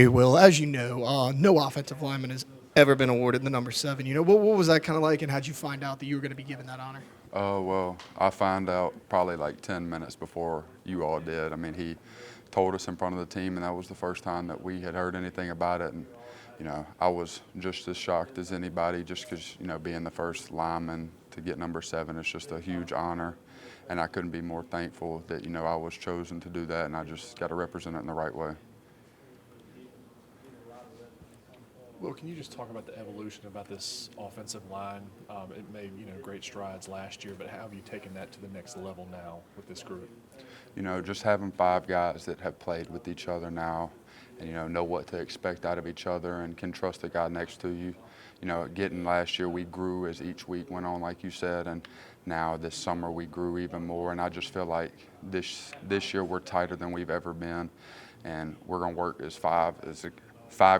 Hey, Will, as you know, no offensive lineman has ever been awarded the number 7. What was that kind of like, and how'd you find out that you were going to be given that honor? Well, I found out probably like 10 minutes before you all did. I mean, he told us in front of the team, and that was the first time that we had heard anything about it. And, I was just as shocked as anybody just because, being the first lineman to get number 7 is just a huge honor. And I couldn't be more thankful that, I was chosen to do that, and I just got to represent it in the right way. Well, can you just talk about the evolution about this offensive line? It made great strides last year, but how have you taken that to the next level now with this group? Just having 5 guys that have played with each other now, and know what to expect out of each other, and can trust the guy next to you. Getting last year, we grew as each week went on, like you said, and now this summer we grew even more. And I just feel like this year we're tighter than we've ever been, and we're gonna work as five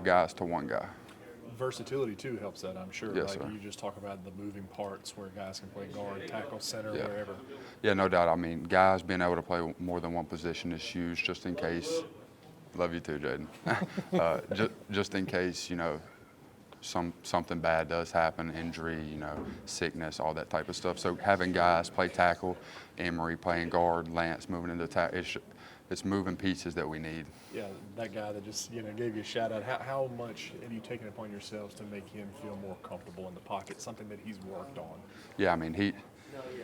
guys to one guy. Versatility too helps that, I'm sure. Yes, like sir. you just talk about the moving parts where guys can play guard, tackle, center, Yeah. wherever. Yeah, no doubt. I mean, guys being able to play more than one position is huge, just in case. Love you too, Jaden. Just in case, something bad does happen, injury, sickness, all that type of stuff. So having guys play tackle, Emory playing guard, Lance moving into tackle, it's moving pieces that we need. Yeah, that guy that just gave you a shout out. How much have you taken it upon yourselves to make him feel more comfortable in the pocket? Something that he's worked on. Yeah, I mean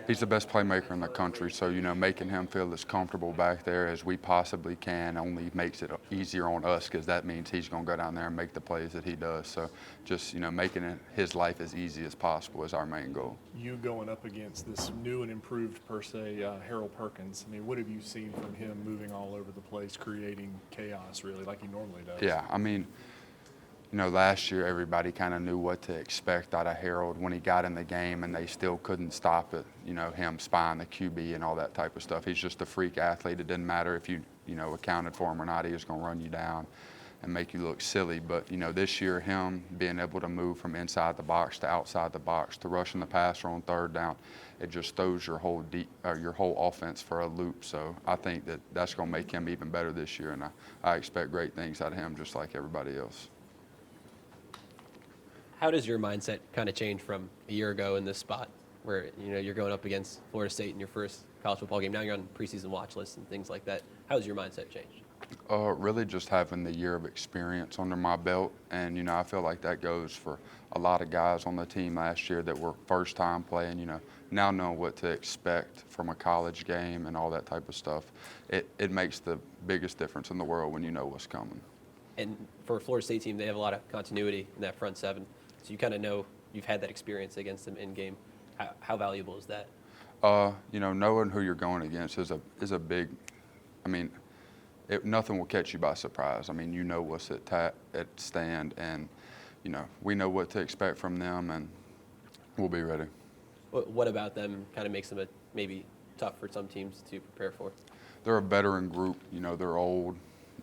he's the best playmaker in the country. So making him feel as comfortable back there as we possibly can only makes it easier on us, because that means he's going to go down there and make the plays that he does. So just making his life as easy as possible is our main goal. You going up against this new and improved per se Harold Perkins. I mean, what have you seen from him moving all over the place, creating chaos really like he normally does? Yeah, I mean, last year everybody kind of knew what to expect out of Harold when he got in the game, and they still couldn't stop it, him spying the QB and all that type of stuff. He's just a freak athlete. It didn't matter if you, accounted for him or not. He was going to run you down and make you look silly. But, this year him being able to move from inside the box to outside the box to rushing the passer on third down, it just throws your whole offense for a loop. So I think that's going to make him even better this year, and I expect great things out of him just like everybody else. How does your mindset kind of change from a year ago in this spot where you're going up against Florida State in your first college football game? Now you're on preseason watch lists and things like that. How has your mindset changed? Really just having the year of experience under my belt, and I feel like that goes for a lot of guys on the team last year that were first time playing. Now knowing what to expect from a college game and all that type of stuff, it makes the biggest difference in the world when you know what's coming. And for a Florida State team, they have a lot of continuity in that front seven. So you kind of know you've had that experience against them in game. How valuable is that? Knowing who you're going against is a big. I mean, nothing will catch you by surprise. I mean, you know what's at stand, and we know what to expect from them, and we'll be ready. What about them kind of makes them maybe tough for some teams to prepare for? They're a veteran group. They're old.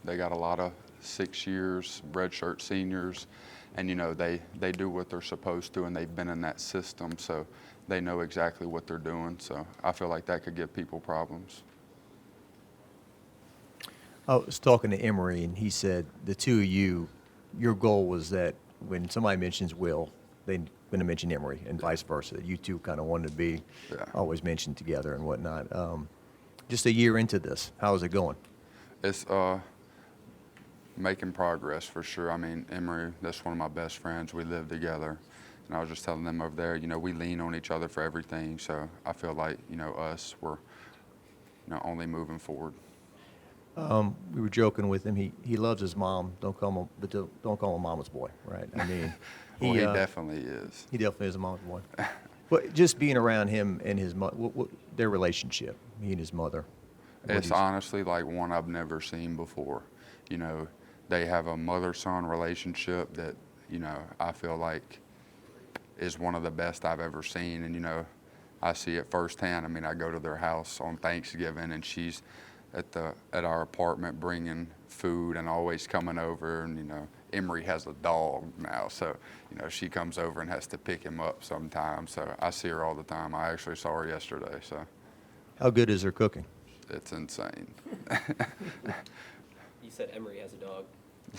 They got a lot of 6 years, redshirt seniors. And, they do what they're supposed to, and they've been in that system, so they know exactly what they're doing. So I feel like that could give people problems. I was talking to Emory, and he said the two of you, your goal was that when somebody mentions Will, they're going to mention Emory, and vice versa. You two kind of wanted to be always mentioned together and whatnot. Just a year into this, how is it going? It's making progress for sure. I mean, Emory, that's one of my best friends. We live together. And I was just telling them over there, we lean on each other for everything. So I feel like, us, we're, only moving forward. We were joking with him. He loves his mom. Don't call him a mama's boy, right? I mean, Well, he definitely is. He definitely is a mama's boy. But just being around him and his mother, their relationship, he and his mother. It's honestly like one I've never seen before. They have a mother-son relationship that, I feel like is one of the best I've ever seen. And, I see it firsthand. I mean, I go to their house on Thanksgiving, and she's at our apartment bringing food and always coming over. And, Emory has a dog now, so, she comes over and has to pick him up sometimes. So I see her all the time. I actually saw her yesterday, so. How good is her cooking? It's insane. You said Emory has a dog.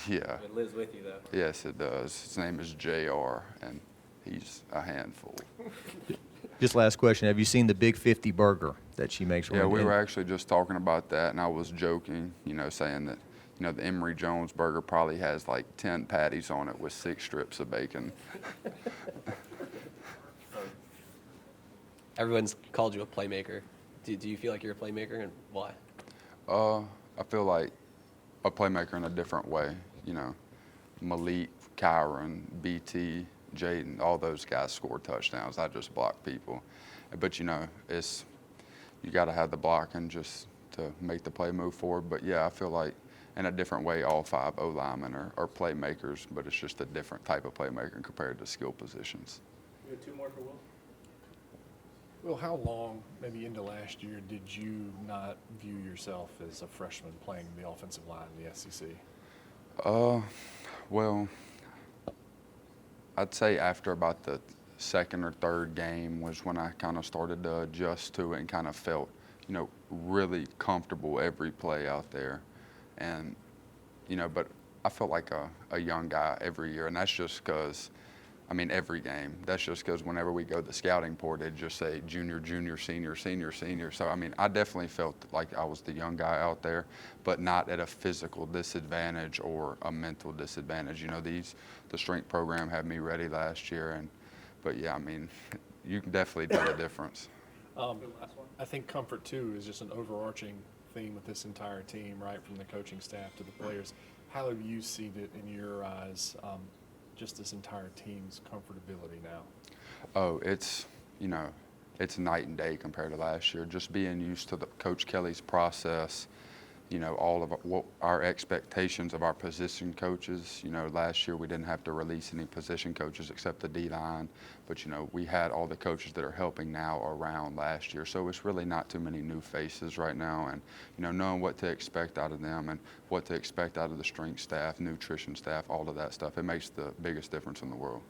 Yeah. It lives with you, though. Yes, it does. His name is JR, and he's a handful. Just last question. Have you seen the Big 50 burger that she makes? Yeah, we were actually just talking about that, and I was joking, saying that, the Emory Jones burger probably has like 10 patties on it with 6 strips of bacon. Everyone's called you a playmaker. Do you feel like you're a playmaker, and why? I feel like a playmaker in a different way. Malik, Kyron, BT, Jaden, all those guys score touchdowns. I just block people. But, it's you got to have the blocking just to make the play move forward. But, yeah, I feel like in a different way all 5 O-linemen are playmakers, but it's just a different type of playmaker compared to skill positions. You have 2 more for Will? Will, how long, maybe into last year, did you not view yourself as a freshman playing the offensive line in the SEC? Well, I'd say after about the 2nd or 3rd game was when I kind of started to adjust to it and kind of felt, really comfortable every play out there. And, but I felt like a young guy every year, and that's just because, every game. That's just because whenever we go to the scouting port, it'd just say junior, junior, senior, senior, senior. So, I definitely felt like I was the young guy out there, but not at a physical disadvantage or a mental disadvantage. The strength program had me ready last year, but yeah, you can definitely tell the difference. I think comfort, too, is just an overarching theme with this entire team, right, from the coaching staff to the players. How have you seen it in your eyes, just this entire team's comfortability now? Oh, it's night and day compared to last year. Just being used to Coach Kelly's process, all of what our expectations of our position coaches. Last year we didn't have to release any position coaches except the D-line, but, we had all the coaches that are helping now around last year. So it's really not too many new faces right now, and, knowing what to expect out of them and what to expect out of the strength staff, nutrition staff, all of that stuff, it makes the biggest difference in the world.